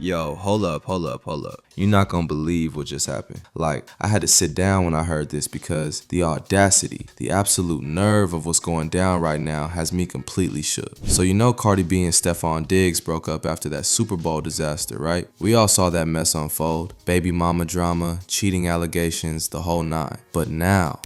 Yo, hold up. You're not gonna believe what just happened. Like, I had to sit down when I heard this because the audacity, the absolute nerve of what's going down right now has me completely shook. So you know Cardi B and Stefon Diggs broke up after that Super Bowl disaster, right? We all saw that mess unfold. Baby mama drama, cheating allegations, the whole nine. But now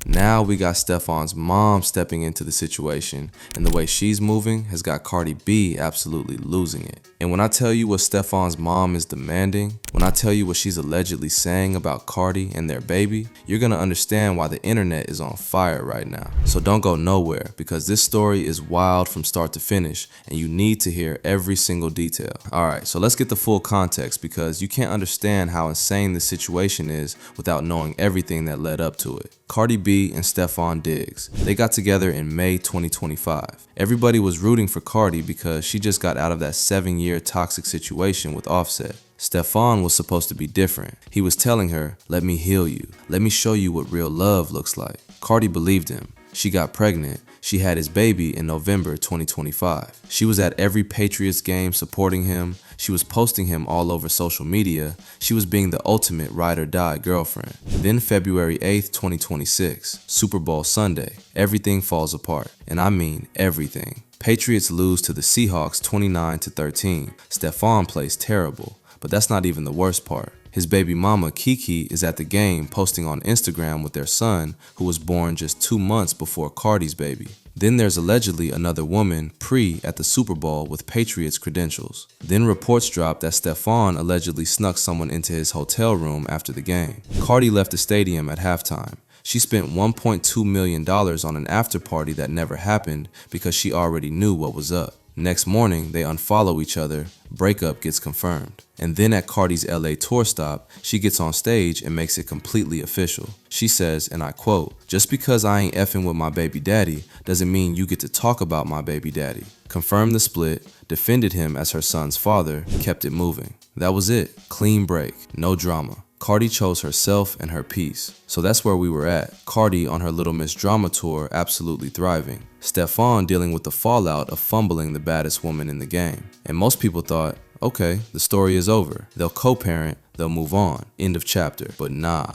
we got Stefon's mom stepping into the situation, and the way she's moving has got Cardi B absolutely losing it. And when I tell you what Stefon's mom is demanding, when I tell you what she's allegedly saying about Cardi and their baby, you're gonna understand why the internet is on fire right now. So don't go nowhere, because this story is wild from start to finish, and you need to hear every single detail. Alright, so let's get the full context, because you can't understand how insane this situation is without knowing everything that led up to it. Cardi B and Stefon Diggs. They got together in May 2025. Everybody was rooting for Cardi because she just got out of that 7-year toxic situation with Offset. Stefon was supposed to be different. He was telling her, "Let me heal you. Let me show you what real love looks like." Cardi believed him. She got pregnant. She had his baby in November 2025. She was at every Patriots game supporting him. She was posting him all over social media. She was being the ultimate ride or die girlfriend. Then February 8th, 2026, Super Bowl Sunday, everything falls apart. And I mean everything. Patriots lose to the Seahawks 29-13. Stefon plays terrible. But that's not even the worst part. His baby mama, Kiki, is at the game posting on Instagram with their son, who was born just 2 months before Cardi's baby. Then there's allegedly another woman, Pre, at the Super Bowl with Patriots credentials. Then reports dropped that Stefon allegedly snuck someone into his hotel room after the game. Cardi left the stadium at halftime. She spent $1.2 million on an after party that never happened because she already knew what was up. Next morning, they unfollow each other, breakup gets confirmed. And then at Cardi's LA tour stop, she gets on stage and makes it completely official. She says, and I quote, "Just because I ain't effing with my baby daddy doesn't mean you get to talk about my baby daddy." Confirmed the split, defended him as her son's father, kept it moving. That was it. Clean break. No drama. Cardi chose herself and her peace. So that's where we were at. Cardi on her Little Miss Drama tour absolutely thriving. Stefon dealing with the fallout of fumbling the baddest woman in the game. And most people thought, okay, the story is over. They'll co-parent, they'll move on. End of chapter. But nah.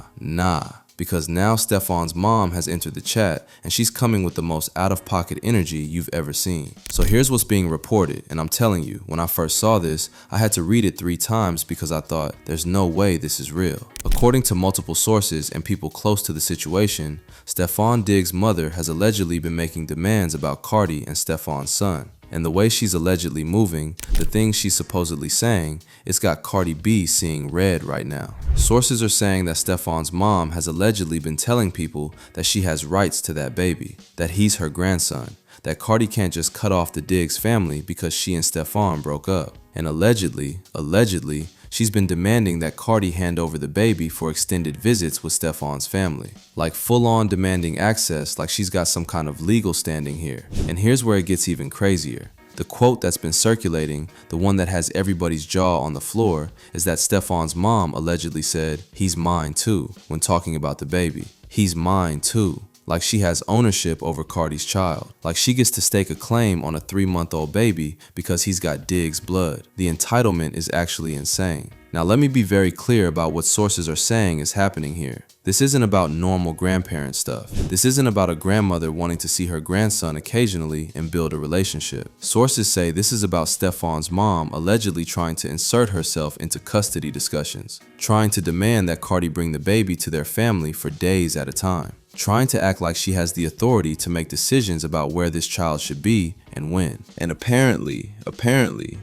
Because now Stefon's mom has entered the chat and she's coming with the most out-of-pocket energy you've ever seen. So here's what's being reported, and I'm telling you, when I first saw this, I had to read it 3 times because I thought, there's no way this is real. According to multiple sources and people close to the situation, Stefon Diggs' mother has allegedly been making demands about Cardi and Stefon's son. And the way she's allegedly moving, the things she's supposedly saying, it's got Cardi B seeing red right now. Sources are saying that Stefon's mom has allegedly been telling people that she has rights to that baby, that he's her grandson, that Cardi can't just cut off the Diggs family because she and Stefon broke up. And allegedly, she's been demanding that Cardi hand over the baby for extended visits with Stefon's family. Like full-on demanding access, like she's got some kind of legal standing here. And here's where it gets even crazier. The quote that's been circulating, the one that has everybody's jaw on the floor, is that Stefon's mom allegedly said, "He's mine too," when talking about the baby. He's mine too. Like she has ownership over Cardi's child. Like she gets to stake a claim on a 3-month-old baby because he's got Diggs' blood. The entitlement is actually insane. Now let me be very clear about what sources are saying is happening here. This isn't about normal grandparent stuff. This isn't about a grandmother wanting to see her grandson occasionally and build a relationship. Sources say this is about Stefon's mom allegedly trying to insert herself into custody discussions, trying to demand that Cardi bring the baby to their family for days at a time, trying to act like she has the authority to make decisions about where this child should be and when. And apparently,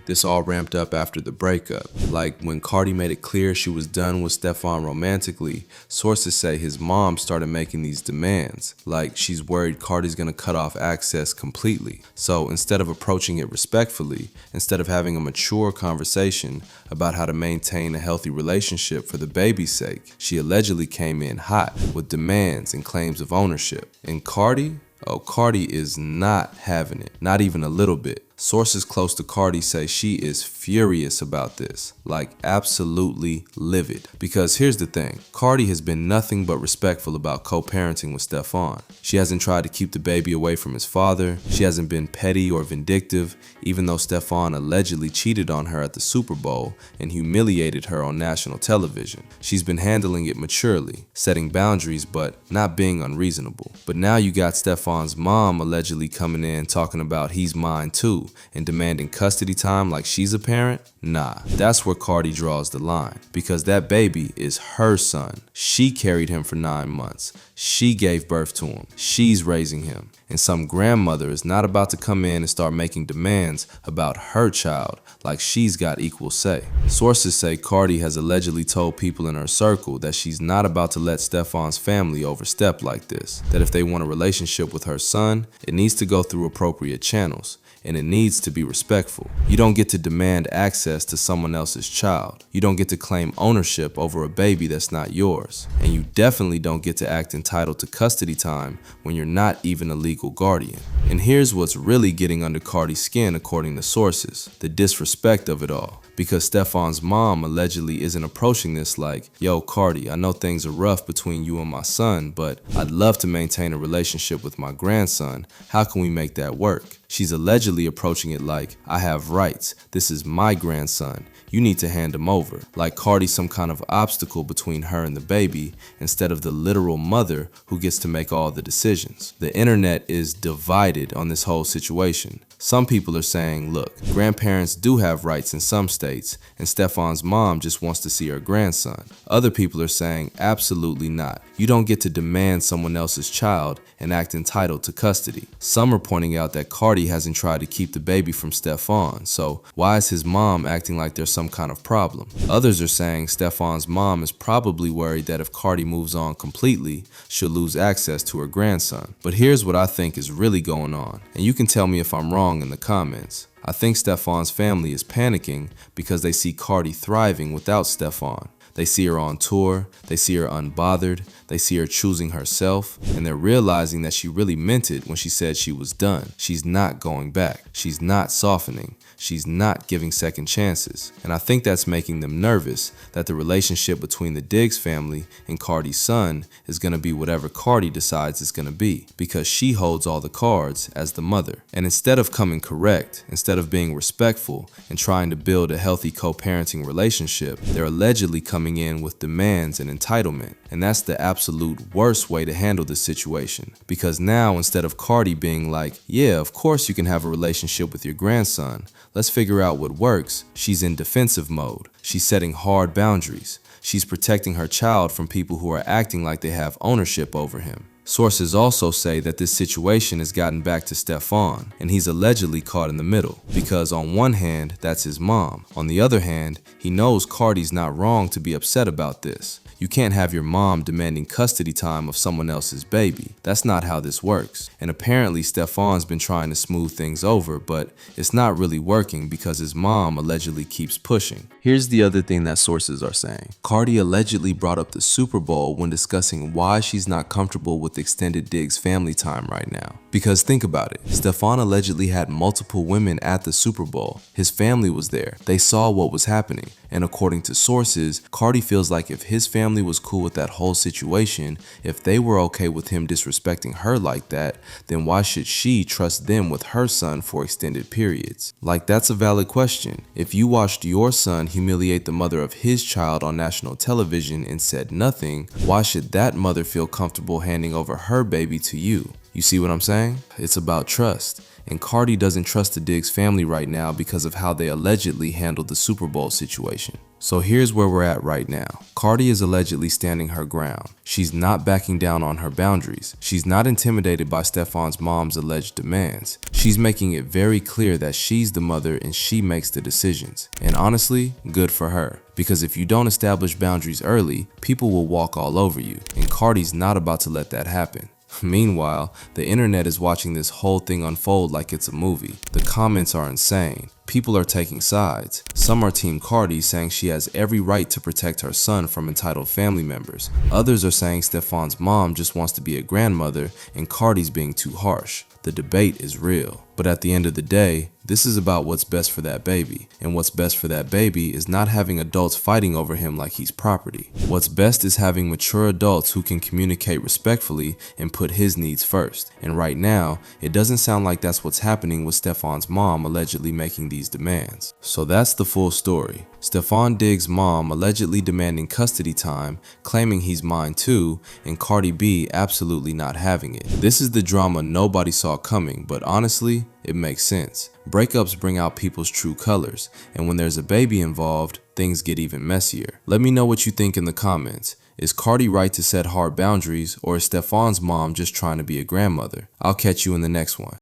this all ramped up after the breakup. Like when Cardi made it clear she was done with Stefon romantically, sources say his mom started making these demands, like she's worried Cardi's gonna cut off access completely. So instead of approaching it respectfully, instead of having a mature conversation about how to maintain a healthy relationship for the baby's sake, she allegedly came in hot with demands and claims of ownership. And Cardi? Oh, Cardi is not having it, not even a little bit. Sources close to Cardi say she is furious about this, like absolutely livid. Because here's the thing, Cardi has been nothing but respectful about co-parenting with Stefon. She hasn't tried to keep the baby away from his father. She hasn't been petty or vindictive, even though Stefon allegedly cheated on her at the Super Bowl and humiliated her on national television. She's been handling it maturely, setting boundaries but not being unreasonable. But now you got Stefon's mom allegedly coming in talking about he's mine too and demanding custody time like she's a parent? Nah, that's where Cardi draws the line, because that baby is her son. She carried him for 9 months. She gave birth to him. She's raising him. And some grandmother is not about to come in and start making demands about her child like she's got equal say. Sources say Cardi has allegedly told people in her circle that she's not about to let Stefon's family overstep like this, that if they want a relationship with her son, it needs to go through appropriate channels, and it needs to be respectful. You don't get to demand access to someone else's child. You don't get to claim ownership over a baby that's not yours. And you definitely don't get to act entitled to custody time when you're not even a legal guardian. And here's what's really getting under Cardi's skin according to sources, the disrespect of it all. Because Stefon's mom allegedly isn't approaching this like, yo Cardi, I know things are rough between you and my son, but I'd love to maintain a relationship with my grandson. How can we make that work? She's allegedly approaching it like, I have rights. This is my grandson. You need to hand him over. Like Cardi's some kind of obstacle between her and the baby instead of the literal mother who gets to make all the decisions. The internet is divided on this whole situation. Some people are saying, look, grandparents do have rights in some states, and Stefon's mom just wants to see her grandson. Other people are saying, absolutely not. You don't get to demand someone else's child and act entitled to custody. Some are pointing out that Cardi hasn't tried to keep the baby from Stefon, so why is his mom acting like there's some kind of problem? Others are saying Stefon's mom is probably worried that if Cardi moves on completely, she'll lose access to her grandson. But here's what I think is really going on, and you can tell me if I'm wrong in the comments. I think Stefon's family is panicking because they see Cardi thriving without Stefon. They see her on tour, they see her unbothered, they see her choosing herself, and they're realizing that she really meant it when she said she was done. She's not going back. She's not softening. She's not giving second chances. And I think that's making them nervous that the relationship between the Diggs family and Cardi's son is going to be whatever Cardi decides it's going to be, because she holds all the cards as the mother. And instead of coming correct, instead of being respectful and trying to build a healthy co-parenting relationship, they're allegedly coming in with demands and entitlement. And that's the absolute worst way to handle this situation, because now instead of Cardi being like, yeah, of course you can have a relationship with your grandson, let's figure out what works, she's in defensive mode. She's setting hard boundaries. She's protecting her child from people who are acting like they have ownership over him. Sources also say that this situation has gotten back to Stefon, and he's allegedly caught in the middle, because on one hand, that's his mom. On the other hand, he knows Cardi's not wrong to be upset about this. You can't have your mom demanding custody time of someone else's baby. That's not how this works. And apparently Stefon's been trying to smooth things over, but it's not really working because his mom allegedly keeps pushing. Here's the other thing that sources are saying. Cardi allegedly brought up the Super Bowl when discussing why she's not comfortable with extended Diggs family time right now. Because think about it, Stefon allegedly had multiple women at the Super Bowl. His family was there. They saw what was happening. And according to sources, Cardi feels like if his family was cool with that whole situation, if they were okay with him disrespecting her like that, then why should she trust them with her son for extended periods? Like, that's a valid question. If you watched your son humiliate the mother of his child on national television and said nothing, why should that mother feel comfortable handing over her baby to you? You see what I'm saying? It's about trust. And Cardi doesn't trust the Diggs family right now because of how they allegedly handled the Super Bowl situation. So here's where we're at right now. Cardi is allegedly standing her ground. She's not backing down on her boundaries. She's not intimidated by Stefon's mom's alleged demands. She's making it very clear that she's the mother and she makes the decisions. And honestly, good for her. Because if you don't establish boundaries early, people will walk all over you. And Cardi's not about to let that happen. Meanwhile, the internet is watching this whole thing unfold like it's a movie. The comments are insane. People are taking sides. Some are Team Cardi, saying she has every right to protect her son from entitled family members. Others are saying Stefon's mom just wants to be a grandmother and Cardi's being too harsh. The debate is real. But at the end of the day, This is about what's best for that baby, and what's best for that baby is not having adults fighting over him like he's property. What's best is having mature adults who can communicate respectfully and put his needs first. And right now, it doesn't sound like that's what's happening with Stefon's mom allegedly making these demands. So that's the full story. Stefon Diggs' mom allegedly demanding custody time, claiming he's mine too, and Cardi B absolutely not having it. This is the drama nobody saw coming, but honestly, it makes sense. Breakups bring out people's true colors, and when there's a baby involved, things get even messier. Let me know what you think in the comments. Is Cardi right to set hard boundaries, or is Stefon's mom just trying to be a grandmother? I'll catch you in the next one.